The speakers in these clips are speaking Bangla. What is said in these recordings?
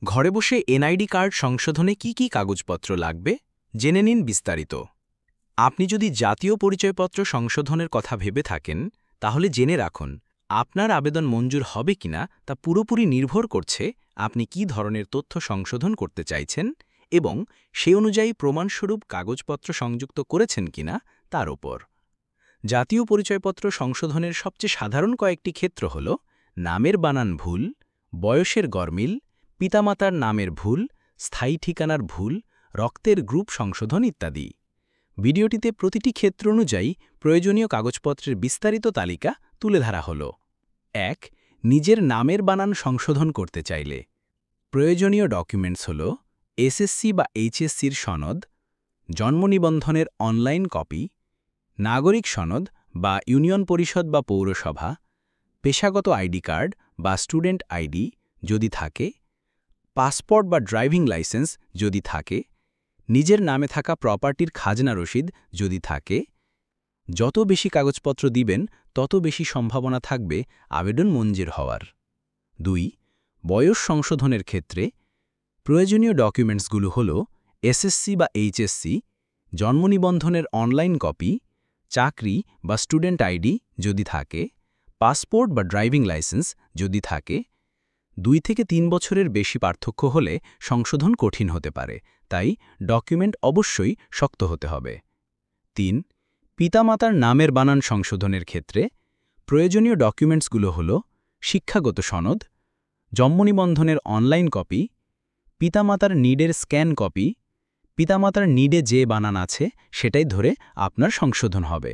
ঘরে বসে এনআইডি কার্ড সংশোধনে কি কি কাগজপত্র লাগবে জেনে নিন বিস্তারিত। আপনি যদি জাতীয় পরিচয়পত্র সংশোধনের কথা ভেবে থাকেন তাহলে জেনে রাখুন আপনার আবেদন মঞ্জুর হবে কিনা তা পুরোপুরি নির্ভর করছে আপনি কি ধরনের তথ্য সংশোধন করতে চাইছেন এবং সেই অনুযায়ী প্রমাণস্বরূপ কাগজপত্র সংযুক্ত করেছেন কিনা তার ওপর। জাতীয় পরিচয়পত্র সংশোধনের সবচেয়ে সাধারণ কয়েকটি ক্ষেত্র হল নামের বানান ভুল, বয়সের গরমিল, পিতামাতার নামের ভুল, স্থায়ী ঠিকানার ভুল, রক্তের গ্রুপ সংশোধন ইত্যাদি। ভিডিওটিতে প্রতিটি ক্ষেত্র অনুযায়ী প্রয়োজনীয় কাগজপত্রের বিস্তারিত তালিকা তুলে ধরা হল। ১. নিজের নামের বানান সংশোধন করতে চাইলে প্রয়োজনীয় ডকুমেন্টস হল এসএসসি বা এইচএসসির সনদ, জন্ম নিবন্ধনের অনলাইন কপি, নাগরিক সনদ বা ইউনিয়ন পরিষদ বা পৌরসভা, পেশাগত আইডি কার্ড বা স্টুডেন্ট আইডি যদি থাকে, পাসপোর্ট বা ড্রাইভিং লাইসেন্স যদি থাকে, নিজের নামে থাকা প্রপার্টির খাজনা রসিদ যদি থাকে। যত বেশি কাগজপত্র দিবেন তত বেশি সম্ভাবনা থাকবে আবেদন মঞ্জুর হওয়ার। ২. বয়স সংশোধনের ক্ষেত্রে প্রয়োজনীয় ডকুমেন্টসগুলো হল এসএসসি বা এইচএসসি, জন্ম নিবন্ধনের অনলাইন কপি, চাকরি বা স্টুডেন্ট আইডি যদি থাকে, পাসপোর্ট বা ড্রাইভিং লাইসেন্স যদি থাকে। ২ থেকে ৩ বছরের বেশি পার্থক্য হলে সংশোধন কঠিন হতে পারে, তাই ডকুমেন্ট অবশ্যই শক্ত হতে হবে। ৩. পিতামাতার নামের বানান সংশোধনের ক্ষেত্রে প্রয়োজনীয় ডকুমেন্টসগুলো হল শিক্ষাগত সনদ, জন্ম নিবন্ধনের অনলাইন কপি, পিতামাতার নিডের স্ক্যান কপি। পিতামাতার নিডে যে বানান আছে সেটাই ধরে আপনার সংশোধন হবে।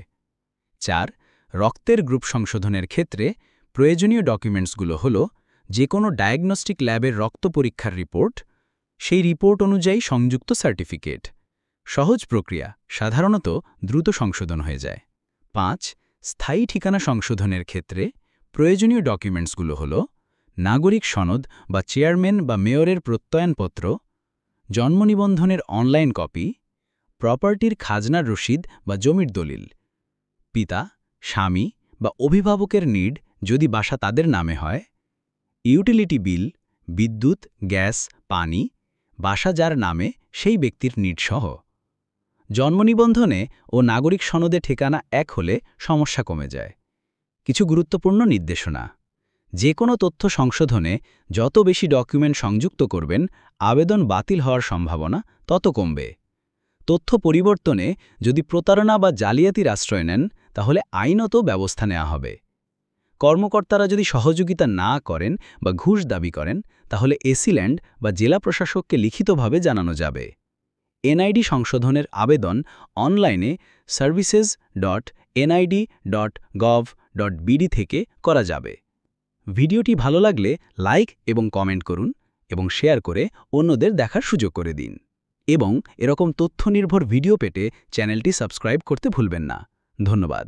৪. রক্তের গ্রুপ সংশোধনের ক্ষেত্রে প্রয়োজনীয় ডকুমেন্টসগুলো হল যে কোনো ডায়াগনস্টিক ল্যাবের রক্ত পরীক্ষার রিপোর্ট, সেই রিপোর্ট অনুযায়ী সংযুক্ত সার্টিফিকেট। সহজ প্রক্রিয়া, সাধারণত দ্রুত সংশোধন হয়ে যায়। ৫. স্থায়ী ঠিকানা সংশোধনের ক্ষেত্রে প্রয়োজনীয় ডকুমেন্টসগুলো হল নাগরিক সনদ বা চেয়ারম্যান বা মেয়রের প্রত্যয়নপত্র, জন্ম নিবন্ধনের অনলাইন কপি, প্রপার্টির খাজনার রসিদ বা জমির দলিল, পিতা, স্বামী বা অভিভাবকের নিড যদি বাসা তাদের নামে হয়, ইউটিলিটি বিল, বিদ্যুৎ, গ্যাস, পানি, বাসা যার নামে সেই ব্যক্তির নিড সহ। জন্ম নিবন্ধনে ও নাগরিক সনদে ঠিকানা এক হলে সমস্যা কমে যায়। কিছু গুরুত্বপূর্ণ নির্দেশনা: যে কোনো তথ্য সংশোধনে যত বেশি ডকুমেন্ট সংযুক্ত করবেন আবেদন বাতিল হওয়ার সম্ভাবনা তত কমবে। তথ্য পরিবর্তনে যদি প্রতারণা বা জালিয়াতির আশ্রয় নেন তাহলে আইনত ব্যবস্থা নেওয়া হবে। কর্মকর্তারা যদি সহযোগিতা না করেন বা ঘুষ দাবি করেন তাহলে এসিল্যান্ড বা জেলা প্রশাসককে লিখিতভাবে জানানো যাবে। এনআইডি সংশোধনের আবেদন অনলাইনে services.nid.gov.bd থেকে করা যাবে। ভিডিওটি ভালো লাগলে লাইক এবং কমেন্ট করুন এবং শেয়ার করে অন্যদের দেখার সুযোগ করে দিন। এবং এরকম তথ্য নির্ভর ভিডিও পেতে চ্যানেলটি সাবস্ক্রাইব করতে ভুলবেন না। ধন্যবাদ।